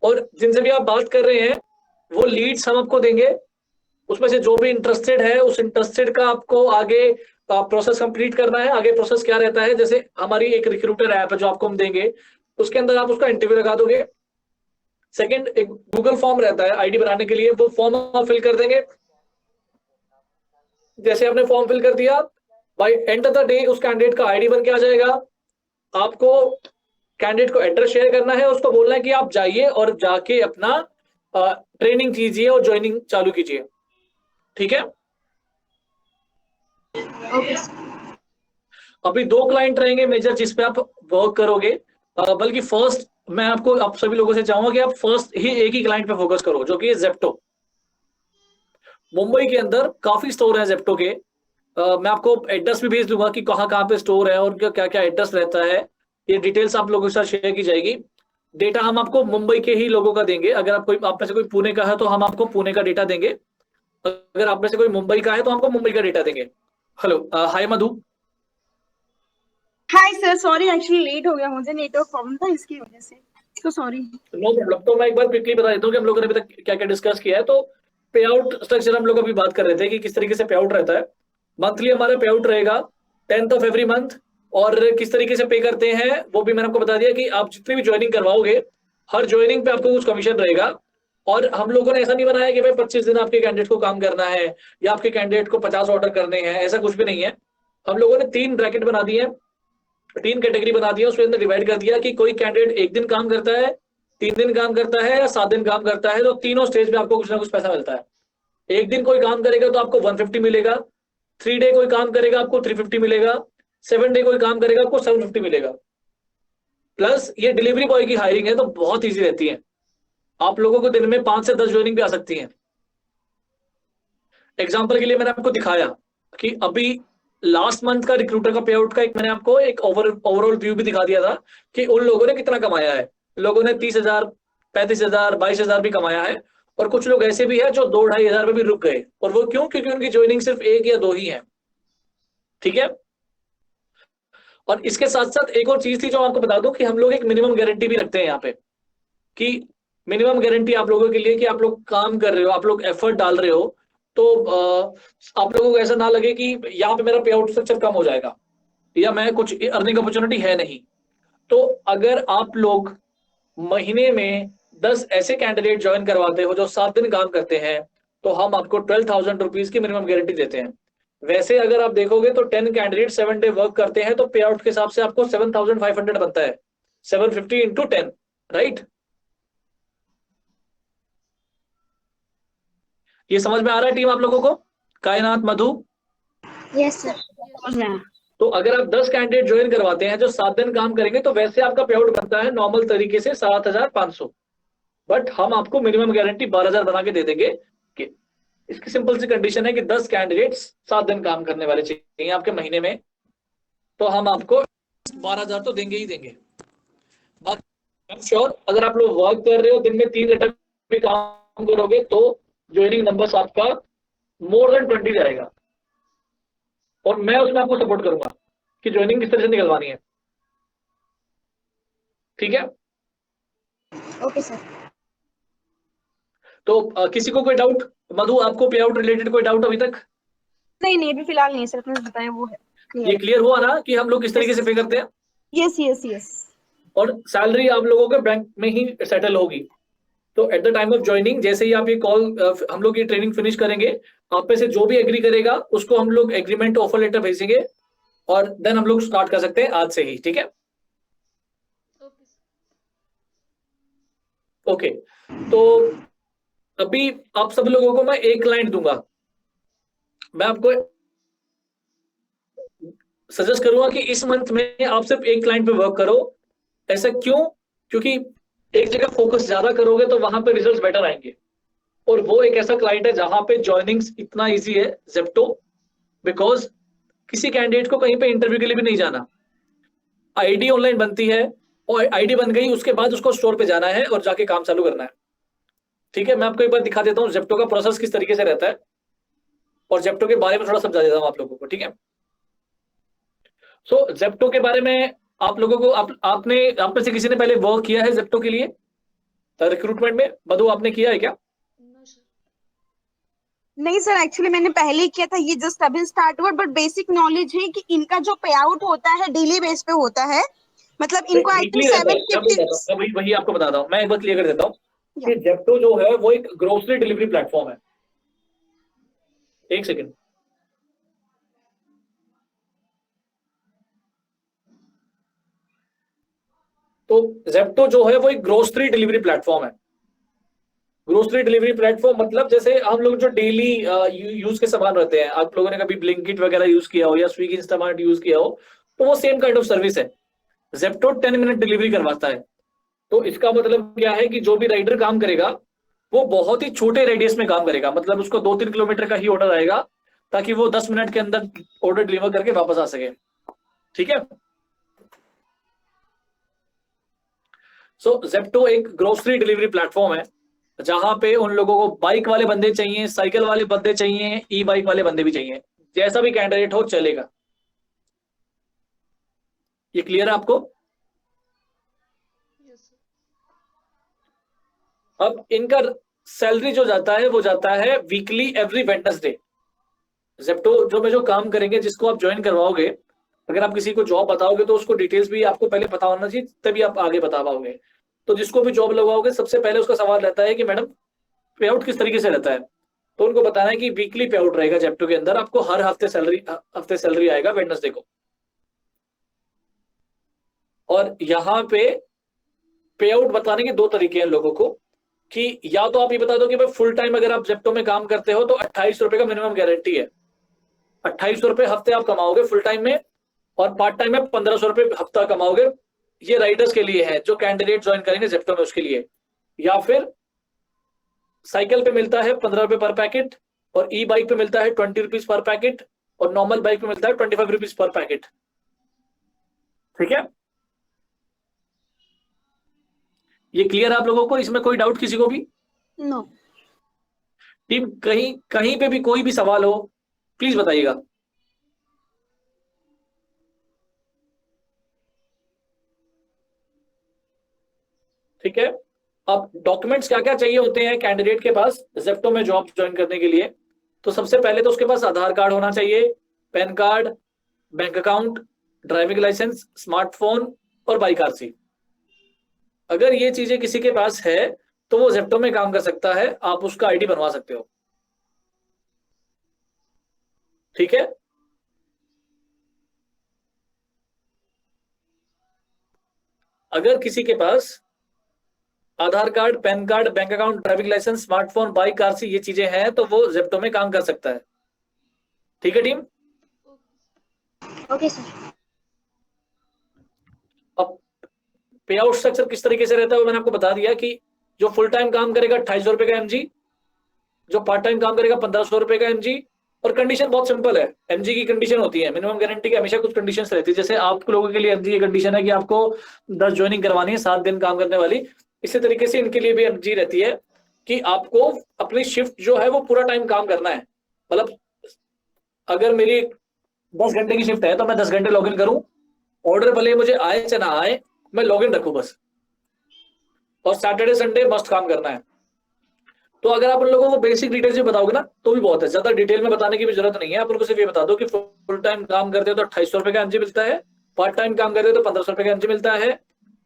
और जिनसे भी आप बात कर रहे हैं वो लीड्स हम आपको देंगे, उसमें से जो भी इंटरेस्टेड है उस इंटरेस्टेड का आपको आगे प्रोसेस कंप्लीट करना है। आगे प्रोसेस क्या रहता है, जैसे हमारी एक रिक्रूटर ऐप है जो आपको हम देंगे, उसके अंदर आप उसका इंटरव्यू लगा दोगे। सेकंड, एक गूगल फॉर्म रहता है आईडी बनाने के लिए, वो फॉर्म आप फिल कर देंगे। जैसे आपने फॉर्म फिल कर दिया, by end of the day उस कैंडिडेट का आईडी बन के आ जाएगा। आपको कैंडिडेट को एड्रेस शेयर करना है, उसको बोलना है कि आप जाइए और जाके अपना ट्रेनिंग कीजिए और ज्वाइनिंग चालू कीजिए। ठीक है। ओके। अभी 2 क्लाइंट रहेंगे मेजर जिस पे आप वर्क करोगे, बल्कि फर्स्ट मैं आपको आप सभी लोगों से चाहूंगा कि आप फर्स्ट ही एक ही क्लाइंट पे फोकस करो, जो कि जेप्टो। मुंबई के अंदर काफी स्टोर है जेप्टो के। मैं आपको एड्रेस भी भेज दूंगा कि कहाँ कहाँ पे स्टोर है और क्या क्या एड्रेस रहता है। ये डिटेल्स आप लोगों के साथ शेयर की जाएगी। डेटा हम आपको मुंबई के ही लोगों का देंगे। अगर आप में से कोई पुणे का है तो हम आपको पुणे का डेटा देंगे। अगर आप में से कोई मुंबई का है तो हमको मुंबई का डेटा देंगे। Hello, hi Madhu. Hi sir, sorry actually late हो गया, मुझे नेटवर्क प्रॉब्लम था इसकी वजह से, तो सॉरी। No problem. तो मैं एक बार क्विकली बता देता हूँ कि हम लोगों ने अभी तक क्या क्या डिस्कस किया है। तो पे आउट स्ट्रक्चर हम लोग अभी बात कर रहे थे कि किस तरीके से पे आउट रहता है। मंथली हमारा पे आउट रहेगा 10th ऑफ एवरी मंथ। और किस तरीके से पे करते हैं वो भी मैंने आपको बता दिया कि आप जितनी भी ज्वाइनिंग करवाओगे, हर ज्वाइनिंग पे आपको कुछ कमीशन रहेगा। और हम लोगों ने ऐसा नहीं बनाया कि भाई 25 दिन आपके कैंडिडेट को काम करना है या आपके कैंडिडेट को 50 ऑर्डर करने हैं, ऐसा कुछ भी नहीं है। हम लोगों ने 3 ब्रैकेट बना दिए हैं, 3 कैटेगरी बना दिया, उसके अंदर डिवाइड कर दिया कि कोई कैंडिडेट 1 दिन काम करता है, 3 दिन काम करता है या 7 दिन काम करता है, तो तीनों स्टेज में आपको कुछ ना कुछ पैसा मिलता है। 1 दिन कोई काम करेगा तो आपको 150 मिलेगा, 3 डे कोई काम करेगा आपको 350 मिलेगा, 7 डे कोई काम करेगा आपको 750 मिलेगा। प्लस ये डिलीवरी बॉय की हायरिंग है तो बहुत ईजी रहती है, आप लोगों को दिन में 5 से 10 ज्वाइनिंग भी आ सकती है। एग्जाम्पल के लिए मैंने आपको दिखाया कि अभी लास्ट मंथ का रिक्रूटर का पे आउट का एक मैंने आपको एक ओवरऑल व्यू भी दिखा दिया था कि उन लोगों ने कितना कमाया है। लोगों ने 30,000, 35,000, 22,000 भी कमाया है। और कुछ लोग ऐसे भी है जो 2-2,500 में भी रुक गए। और वो क्यों? क्योंकि उनकी ज्वाइनिंग सिर्फ 1 या 2 ही है। ठीक है। और इसके साथ साथ एक और चीज थी जो आपको बता दूं कि हम लोग एक मिनिमम गारंटी भी रखते हैं यहाँ पे, कि मिनिमम गारंटी आप लोगों के लिए कि आप लोग काम कर रहे हो, आप लोग एफर्ट डाल रहे हो, तो आप लोगों को ऐसा ना लगे कि यहाँ पे मेरा पे आउट स्ट्रक्चर कम हो जाएगा या मैं कुछ अर्निंग अपॉर्चुनिटी है नहीं। तो अगर आप लोग महीने में 10 ऐसे कैंडिडेट ज्वाइन करवाते हो जो 7 दिन काम करते हैं, तो हम आपको 12,000 रुपीज की मिनिमम गारंटी देते हैं। वैसे अगर आप देखोगे तो 10 कैंडिडेट 7 डे वर्क करते हैं तो पे आउट के हिसाब से आपको 7,500 बनता है, 750 इंटू 10, राइट। ये समझ में आ रहा है टीम आप लोगों को? कायनात, मधु? यस सर, समझ में आया। तो अगर आप 10 कैंडिडेट ज्वाइन करवाते हैं जो 7 दिन काम करेंगे तो वैसे आपका पे आउट बनता है नॉर्मल तरीके से 7,500। बट हम आपको मिनिमम गारंटी 12,000 बना के दे देंगे कि इसकी सिंपल सी कंडीशन है कि 10 कैंडिडेट्स 7 दिन काम करने वाले चाहिए आपके महीने में, तो हम आपको 12,000 तो देंगे ही देंगे। बाकी श्योर अगर आप लोग वर्क कर रहे हो, दिन में 3 घंटे भी काम करोगे तो ज्वाइनिंग नंबर आपका मोर देन 20 जाएगा। और मैं उसमें आपको सपोर्ट करूंगा कि ज्वाइनिंग किस तरह से निकलवानी है। ठीक है। Okay sir. तो किसी को कोई डाउट? मधु, आपको पे आउट रिलेटेड कोई डाउट अभी तक? नहीं नहीं, अभी फिलहाल नहीं सर, आपने बताया वो है ये क्लियर। क्लियर हुआ ना कि हम लोग किस तरीके से पे करते हैं? Yes yes yes. और सैलरी आप लोगों के बैंक में ही सेटल होगी। तो at the time of joining जैसे ही आप ये कॉल हम लोग ये ट्रेनिंग फिनिश करेंगे, आप में से जो भी एग्री करेगा उसको हम लोग एग्रीमेंट ऑफर लेटर भेजेंगे और देन हम लोग स्टार्ट कर सकते हैं आज से ही। ठीक है। ओके। तो अभी आप सब लोगों को मैं एक क्लाइंट दूंगा। मैं आपको सजेस्ट करूंगा कि इस मंथ में आप सिर्फ एक क्लाइंट पे वर्क करो। ऐसा क्यों? क्योंकि एक जगह फोकस ज्यादा करोगे तो वहां पे रिजल्ट्स बेटर आएंगे। और वो एक ऐसा क्लाइंट है जहां पे ज्वाइनिंग्स इतना इजी है, जेप्टो। बिकॉज किसी कैंडिडेट को कहीं पे इंटरव्यू के लिए भी नहीं जाना, आईडी ऑनलाइन बनती है और आईडी बन गई उसके बाद उसको स्टोर पे जाना है और जाके काम चालू करना है। ठीक है। मैं आपको एक बार दिखा देता हूँ जेप्टो का प्रोसेस किस तरीके से रहता है और जेप्टो के बारे में थोड़ा समझा देता हूँ आप लोगों को। ठीक है। सो जेप्टो के बारे में आप लोगों को आप में से किसी ने पहले वर्क किया है जेप्टो के लिए? तो रिक्रूटमेंट में मधु आपने किया है क्या? नहीं सर, एक्चुअली मैंने पहले ही किया था, ये जस्ट अभी स्टार्ट हुआ, बट बेसिक नॉलेज है कि इनका जो पे आउट होता है डेली बेस पे होता है, मतलब इनको आई थिंक वीकली रहता है, मैं 750। बताता हूँ, मैं वही आपको बताता हूँ, मैं एक बार क्लियर कर देता हूँ कि जेप्टो जो है वो एक ग्रोसरी डिलीवरी प्लेटफॉर्म है। एक सेकेंड। तो जेप्टो जो है वो एक ग्रोसरी डिलीवरी प्लेटफॉर्म है। ग्रोसरी डिलीवरी प्लेटफॉर्म मतलब जैसे हम लोग जो डेली यूज के सामान रहते हैं, आप लोगों ने कभी ब्लिंकिट वगैरह यूज किया हो या स्विगी इंस्टामार्ट यूज किया हो, तो वो सेम काइंड ऑफ सर्विस है। जेप्टो 10 मिनट डिलीवरी करवाता है। तो इसका मतलब क्या है कि जो भी राइडर काम करेगा वो बहुत ही छोटे रेडियस में काम करेगा, मतलब उसको 2-3 किलोमीटर का ही ऑर्डर आएगा, ताकि वो 10 मिनट के अंदर ऑर्डर डिलीवर करके वापस आ सके। ठीक है। सो जेप्टो एक ग्रोसरी डिलीवरी प्लेटफॉर्म है, जहां पे उन लोगों को बाइक वाले बंदे चाहिए, साइकिल वाले बंदे चाहिए, ई बाइक वाले बंदे भी चाहिए, जैसा भी कैंडिडेट हो चलेगा। ये क्लियर है आपको? अब इनका सैलरी जो जाता है वो जाता है वीकली एवरी वेडनेसडे। जेप्टो जो काम करेंगे, जिसको आप ज्वाइन करवाओगे, अगर आप किसी को जॉब बताओगे तो उसको डिटेल्स भी आपको पहले पता होना चाहिए, तभी आप आगे बता पाओगे। तो जिसको भी जॉब लगवाओगे सबसे पहले उसका सवाल रहता है कि मैडम पे आउट किस तरीके से रहता है। तो उनको बताना है कि वीकली पे आउट रहेगा जेप्टो के अंदर, आपको हर हफ्ते सैलरी आएगा वेडनेसडे को। और यहाँ पे आउट बताने के दो तरीके हैं लोगों को, कि या तो आप ये बता दो कि भाई फुल टाइम अगर आप जेप्टो में काम करते हो तो 28 रुपए का मिनिमम गारंटी है। 2800 रुपए हफ्ते आप कमाओगे फुल टाइम में, और पार्ट टाइम में 1500 रुपए हफ्ता कमाओगे। ये राइडर्स के लिए है, जो कैंडिडेट ज्वाइन करेंगे जेप्टो में उसके लिए। या फिर साइकिल पे मिलता है 15 रुपए पर पैकेट, और ई बाइक पे मिलता है 20 रुपीज पर पैकेट, और नॉर्मल बाइक पे मिलता है 25 रुपीज पर पैकेट। ठीक है। ये क्लियर है आप लोगों को? इसमें कोई डाउट किसी को भी? नो। टीम कहीं कहीं पे भी कोई भी सवाल हो प्लीज बताइएगा। ठीक है। अब डॉक्यूमेंट्स क्या क्या चाहिए होते हैं कैंडिडेट के पास जेप्टो में जॉब ज्वाइन करने के लिए? तो सबसे पहले तो उसके पास आधार कार्ड होना चाहिए, PAN card, bank account, driving licence, smartphone और बाइक आरसी। अगर ये चीजें किसी के पास है तो वो जेप्टो में काम कर सकता है, आप उसका आईडी बनवा सकते हो। ठीक है। अगर किसी के पास Aadhaar card, PAN card, bank account, driving licence, smartphone, bike RC ये चीजें हैं तो वो जेप्टो में काम कर सकता है। ठीक है टीम। Okay sir. अब पे आउट स्ट्रक्चर किस तरीके से रहता है वो मैंने आपको बता दिया कि जो फुल टाइम काम करेगा 2800 रुपए का एमजी, जो पार्ट टाइम काम करेगा 1500 रुपए का एमजी। और कंडीशन बहुत सिंपल है, एमजी की कंडीशन होती है मिनिमम गारंटी की, हमेशा कुछ कंडीशंस रहती है। जैसे आप लोगों के लिए एमजी की कंडीशन है कि आपको 10 ज्वाइनिंग करवानी है, 7 दिन काम करने वाली, इसी तरीके से इनके लिए भी एमजी रहती है कि आपको अपनी शिफ्ट जो है वो पूरा टाइम काम करना है। मतलब अगर मेरी 10 घंटे की शिफ्ट है तो मैं 10 घंटे लॉग इन करूं, ऑर्डर भले मुझे आए चाहे ना आए, मैं लॉग इन रखूं बस। और सैटरडे संडे मस्ट काम करना है। तो अगर आप उन लोगों को बेसिक डिटेल्स भी बताओगे ना तो भी बहुत है, ज्यादा डिटेल में बताने की भी जरूरत नहीं है। आप उनको सिर्फ ये बता दो कि फुल टाइम काम करते हो तो 2800 रुपए का एमजी मिलता है, पार्ट टाइम काम करते हो तो 1500 रुपए का एमजी मिलता है।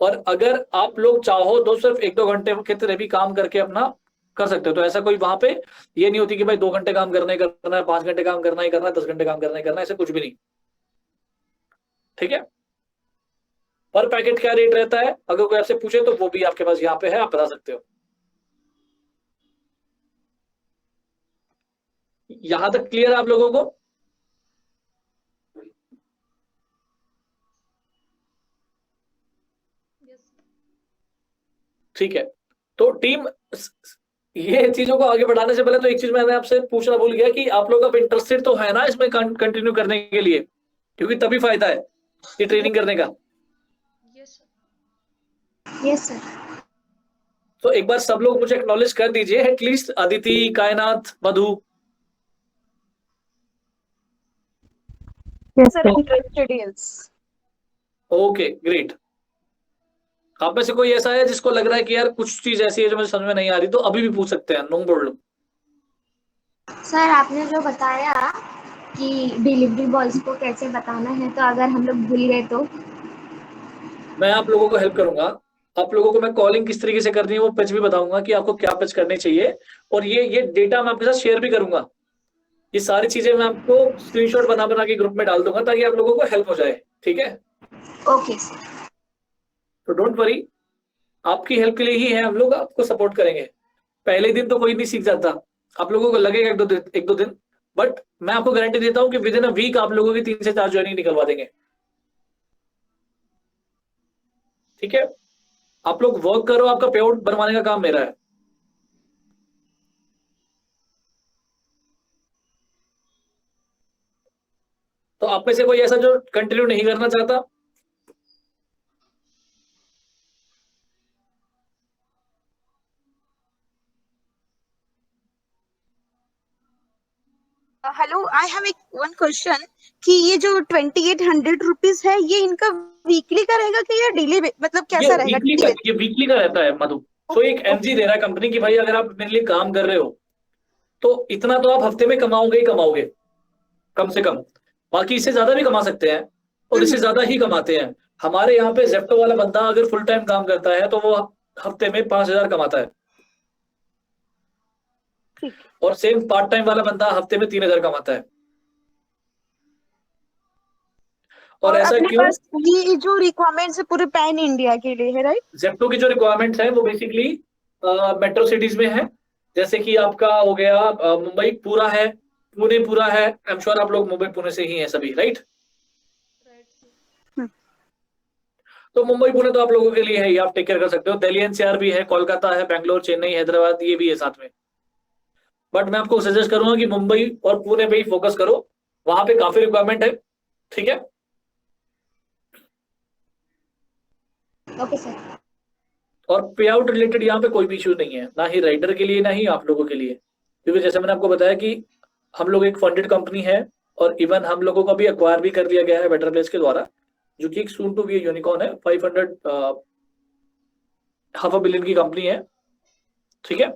और अगर आप लोग चाहो तो सिर्फ 1-2 घंटे के तरह भी काम करके अपना कर सकते हो। तो ऐसा कोई वहां पे ये नहीं होती कि भाई 2 घंटे काम करना है, 5 घंटे काम करना ही करना है, 10 घंटे काम करना ही करना है, ऐसा कुछ भी नहीं। ठीक है। पर पैकेट क्या रेट रहता है अगर कोई आपसे पूछे तो वो भी आपके पास यहाँ पे है, आप बता सकते हो। यहां तक क्लियर है आप लोगों को? ठीक है। तो टीम ये चीजों को आगे बढ़ाने से पहले तो एक चीज मैंने आपसे पूछना भूल गया कि आप लोग अब इंटरेस्टेड तो है ना इसमें कंटिन्यू करने के लिए, क्योंकि तभी फायदा है ये ट्रेनिंग करने का। Yes sir. तो एक बार सब लोग मुझे एक्नॉलेज कर दीजिए, at least Aditi, Kaynat, Madhu. Yes sir, interested. Yes. Okay great. आप में से कोई ऐसा है जिसको लग रहा है कि यार कुछ चीज ऐसी है जो मुझे समझ में नहीं आ रही, तो अभी भी पूछ सकते हैं, नो प्रॉब्लम। सर आपने जो बताया कि डिलीवरी बॉयज को कैसे बताना है, तो अगर हम लोग भूल गए तो? मैं आप लोगों को हेल्प करूंगा। आप लोगों को मैं कॉलिंग किस तरीके से करनी है वो पिच भी बताऊंगा कि आपको क्या पिच करनी चाहिए। और ये डेटा मैं आपके साथ शेयर भी करूंगा। ये सारी चीजें मैं आपको स्क्रीनशॉट बना बना के ग्रुप में डाल दूंगा ताकि आप लोगों को हेल्प हो जाए। ठीक है, ओके सर। तो डोंट वरी, आपकी हेल्प के लिए ही है, हम लोग आपको सपोर्ट करेंगे। पहले दिन तो कोई नहीं सीख जाता, आप लोगों को लगेगा एक दो दिन, बट मैं आपको गारंटी देता हूँ कि विद इन अ वीक आप लोगों की 3 से 4 ज्वाइनिंग निकलवा देंगे। ठीक है, आप लोग वर्क करो, आपका पे आउट बनवाने का काम मेरा है। तो आप में से कोई ऐसा जो कंटिन्यू नहीं करना चाहता? हेलो, आई हैव एक वन क्वेश्चन कि ये जो 2800 रुपीज है, ये इनका वीकली का रहेगा कि या डेली, मतलब ये कैसा रहेगा? वीकली का, ये वीकली का रहता है मधु। तो एक एमजी दे रहा है कंपनी की भाई अगर आप मेरे लिए काम कर रहे हो तो इतना तो आप हफ्ते में कमाओगे ही कमाओगे, कम से कम। बाकी इससे ज्यादा भी कमा सकते हैं, और इससे ज्यादा ही कमाते हैं। हमारे यहाँ पे जेप्टो वाला बंदा अगर फुल टाइम काम करता है तो वो हफ्ते में 5,000 कमाता है, ठीक। और सेम पार्ट टाइम वाला बंदा हफ्ते में 3,000 कमाता है। और और ऐसा अपने क्यों? पास ये जो रिक्वायरमेंट्स है पूरे पैन इंडिया के लिए है, राइट? जेप्टो की जो रिक्वायरमेंट्स है वो बेसिकली मेट्रो सिटीज में है। जैसे कि आपका हो गया मुंबई पूरा है, पुणे पूरा है। आई एम श्योर आप लोग मुंबई पुणे से ही हैं सभी, राइट? तो मुंबई पुणे तो आप लोगों के लिए है ही, आप टेक केयर कर सकते हो। दिल्ली एनसीआर भी है, कोलकाता है, बैंगलोर, चेन्नई, हैदराबाद, ये भी है साथ में। बट मैं आपको सजेस्ट करूंगा कि मुंबई और पुणे पे ही फोकस करो, वहां पे काफी रिक्वायरमेंट है। ठीक है, ओके सर। और पे आउट रिलेटेड यहाँ पे कोई भी इशू नहीं है, ना ही राइडर के लिए ना ही आप लोगों के लिए। क्योंकि जैसे मैंने आपको बताया कि हम लोग एक फंडेड कंपनी है, और इवन हम लोगों को भी एक्वायर भी कर दिया गया है बेटर प्लेस के द्वारा, जो कि एक सून टू बी यूनिकॉर्न है। 500 500 million की कंपनी है। ठीक है,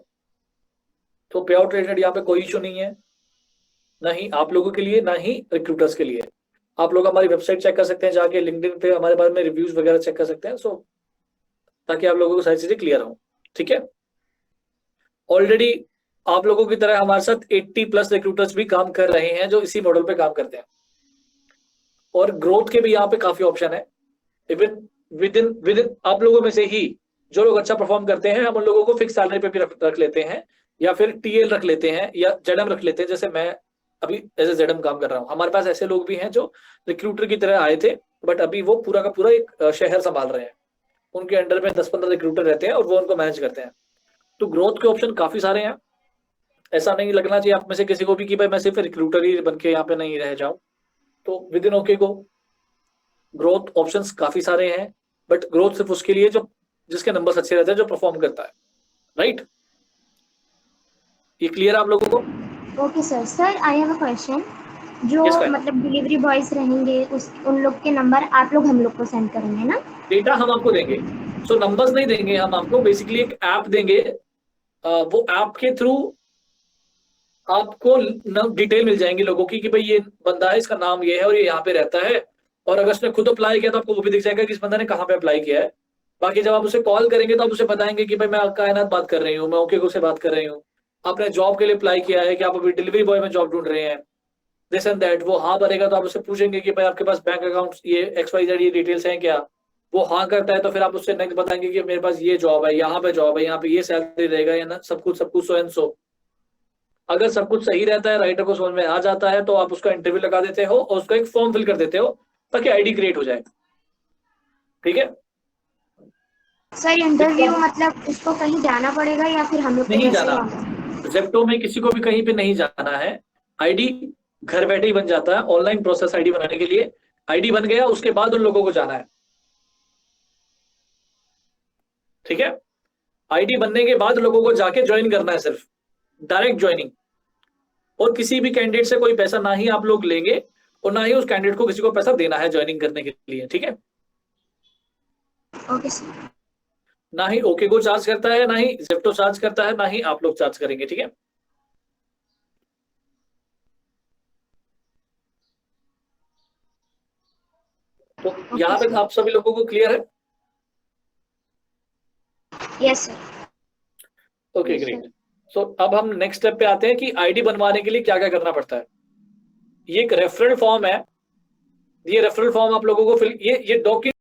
तो पे आउट रिलेटेड यहाँ पे कोई इशू नहीं है, ना ही आप लोगों के लिए ना ही रिक्रूटर्स के लिए। आप लोग हमारी वेबसाइट चेक कर सकते हैं जाके, लिंक्डइन पे हमारे बारे में रिव्यूज वगैरह चेक कर सकते हैं, सो ताकि आप लोगों को सारी चीजें क्लियर हो। ठीक है, ऑलरेडी आप लोगों की तरह हमारे साथ 80+ रिक्रूटर्स भी काम कर रहे हैं जो इसी मॉडल पे काम करते हैं। और ग्रोथ के भी यहाँ पे काफी ऑप्शन है। इवन विद इन आप लोगों में से ही जो लोग अच्छा परफॉर्म करते हैं, हम उन लोगों को फिक्स सैलरी पे भी रख लेते हैं, या फिर टीएल रख लेते हैं, या जेडएम रख लेते हैं। जैसे मैं अभी एज ए जेडएम काम कर रहा हूँ, हमारे पास ऐसे लोग भी हैं जो रिक्रूटर की तरह आए थे, बट अभी वो पूरा का पूरा एक शहर संभाल रहे हैं। उनके अंडर में 10-15 रिक्रूटर रहते हैं और वो उनको मैनेज करते हैं। तो ग्रोथ के ऑप्शन काफी सारे हैं। ऐसा नहीं लगना चाहिए आप में से किसी को भी कि भाई मैं सिर्फ रिक्रूटर ही बन के यहाँ पे नहीं रह जाऊं। तो विद इन ओके को ग्रोथ ऑप्शंस काफी सारे हैं, बट ग्रोथ सिर्फ उसके लिए जो जिसके नंबर्स अच्छे रहते हैं, जो परफॉर्म करता है, राइट? ये क्लियर है आप लोगों को? Okay sir. Sir I have a question. जो यस फाइन। मतलब डिलीवरी बॉयज रहेंगे, उस उन लोग के नंबर आप लोग हम लोग को सेंड करेंगे ना? डेटा हम आपको देंगे, सो नंबर्स नहीं देंगे हम आपको, बेसिकली एक ऐप देंगे। वो ऐप के थ्रू आपको डिटेल मिल जाएंगी लोगों की कि भाई ये बंदा है, इसका नाम ये है और ये यहाँ पे रहता है। और अगर उसने खुद अप्लाई किया तो आपको वो भी दिख जाएगा कि इस बंदा ने कहाँ पे अप्लाई किया है। बाकी जब आप उसे कॉल करेंगे तो आप उसे बताएंगे कि भाई मैं कायनात बात कर रही हूँ, मैं ओके को से बात कर रही हूँ, आपने जॉब के लिए अप्लाई किया है कि आप अभी डिलीवरी बॉय में जॉब ढूंढ रहे हैं, दिस एंड दैट। वो हाँ भरेगा तो आप उससे पूछेंगे कि भाई आपके पास बैंक अकाउंट ये XYZ ये डिटेल्स हैं क्या। वो हाँ करता है तो फिर आप उससे नेक्स्ट बताएंगे कि मेरे पास ये जॉब है, यहाँ पे जॉब है, यहाँ पे ये सैलरी रहेगा, या ना सब कुछ सो एंड सो। अगर सब कुछ सही रहता है, राइटर को समझ में आ जाता है, तो आप उसका इंटरव्यू लगा देते हो और उसका एक फॉर्म फिल कर देते हो ताकि आईडी क्रिएट हो जाए। ठीक है, सर इंटरव्यू मतलब उसको कहीं जाना पड़ेगा या फिर हम लोग को नहीं वैसे जाना, ही? जेप्टो में किसी को भी कहीं पे नहीं जाना है। आईडी घर बैठे ही बन जाता है, ऑनलाइन प्रोसेस आईडी बनाने के लिए। आईडी बन गया उसके बाद उन लोगों को जाना है। ठीक है, आईडी बनने के बाद लोगों को जाके ज्वाइन करना है, सिर्फ डायरेक्ट ज्वाइनिंग। और किसी भी कैंडिडेट से कोई पैसा ना ही आप लोग लेंगे, और ना ही उस कैंडिडेट को किसी को पैसा देना है ज्वाइनिंग करने के लिए। ठीक है, ओके सर। ना ही ओके को चार्ज करता है, ना ही जेप्टो चार्ज करता है, ना ही आप लोग चार्ज करेंगे, ठीक है। तो यहाँ तक आप सभी लोगों को क्लियर है? Yes sir. Okay great. So अब हम नेक्स्ट स्टेप पे आते हैं कि आईडी बनवाने के लिए क्या क्या करना पड़ता है। ये एक रेफरल फॉर्म है, ये रेफरल फॉर्म आप लोगों को फिल, ये डॉक्यूमेंट